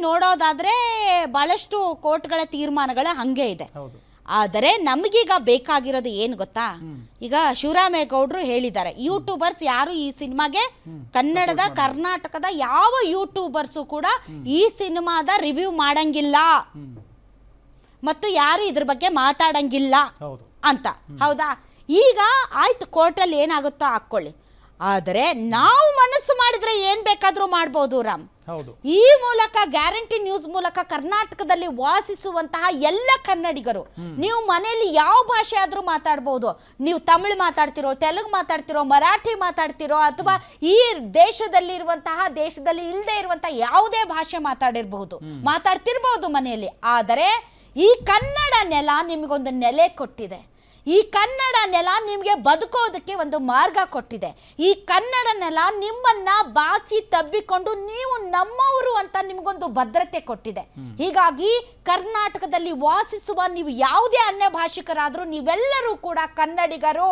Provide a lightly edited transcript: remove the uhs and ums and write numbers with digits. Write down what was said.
ನೋಡೋದಾದ್ರೆ ಬಹಳಷ್ಟು ಕೋರ್ಟ್ಗಳ ತೀರ್ಮಾನಗಳ ಹಂಗೆ ಇದೆ. ಹೌದು. ಆದರೆ ನಮಗೀಗ ಬೇಕಾಗಿರೋದು ಏನು ಗೊತ್ತಾ, ಈಗ ಶಿವರಾಮೇಗೌಡರು ಹೇಳಿದ್ದಾರೆ ಯೂಟ್ಯೂಬರ್ಸ್ ಯಾರು ಈ ಸಿನಿಮಾಗೆ ಕನ್ನಡದ ಕರ್ನಾಟಕದ ಯಾವ ಯೂಟ್ಯೂಬರ್ಸು ಕೂಡ ಈ ಸಿನಿಮಾದ ರಿವ್ಯೂ ಮಾಡಂಗಿಲ್ಲ ಮತ್ತು ಯಾರು ಇದ್ರ ಬಗ್ಗೆ ಮಾತಾಡಂಗಿಲ್ಲ ಅಂತ. ಹೌದಾ? ಈಗ ಆಯ್ತು, ಕೋರ್ಟಲ್ಲಿ ಏನಾಗುತ್ತೋ ಹಾಕ್ಕೊಳ್ಳಿ. ಆದರೆ ನಾವು ಮನಸ್ಸು ಮಾಡಿದ್ರೆ ಏನ್ ಬೇಕಾದ್ರೂ ಮಾಡ್ಬೋದು ರಾಮ್. ಈ ಮೂಲಕ ಗ್ಯಾರಂಟಿ ನ್ಯೂಸ್ ಮೂಲಕ ಕರ್ನಾಟಕದಲ್ಲಿ ವಾಸಿಸುವಂತಹ ಎಲ್ಲ ಕನ್ನಡಿಗರು, ನೀವು ಮನೆಯಲ್ಲಿ ಯಾವ ಭಾಷೆ ಆದ್ರೂ ಮಾತಾಡ್ಬೋದು. ನೀವು ತಮಿಳು ಮಾತಾಡ್ತಿರೋ, ತೆಲುಗು ಮಾತಾಡ್ತಿರೋ, ಮರಾಠಿ ಮಾತಾಡ್ತಿರೋ, ಅಥವಾ ಈ ದೇಶದಲ್ಲಿ ಇಲ್ಲದೆ ಇರುವಂತಹ ಯಾವುದೇ ಭಾಷೆ ಮಾತಾಡ್ತಿರ್ಬಹುದು ಮನೆಯಲ್ಲಿ. ಆದರೆ ಈ ಕನ್ನಡ ನೆಲ ನಿಮಗೊಂದು ನೆಲೆ ಕೊಟ್ಟಿದೆ. ಈ ಕನ್ನಡ ನೆಲ ನಿಮಗೆ ಬದುಕೋದಕ್ಕೆ ಒಂದು ಮಾರ್ಗ ಕೊಟ್ಟಿದೆ. ಈ ಕನ್ನಡ ನೆಲ ನಿಮ್ಮನ್ನ ಬಾಚಿ ತಬ್ಬಿಕೊಂಡು ನೀವು ನಮ್ಮವರು ಅಂತ ನಿಮಗೊಂದು ಭದ್ರತೆ ಕೊಟ್ಟಿದೆ. ಹೀಗಾಗಿ ಕರ್ನಾಟಕದಲ್ಲಿ ವಾಸಿಸುವ ನೀವು ಯಾವುದೇ ಅನ್ಯ ಭಾಷಿಕರಾದರೂ ನೀವೆಲ್ಲರೂ ಕೂಡ ಕನ್ನಡಿಗರು.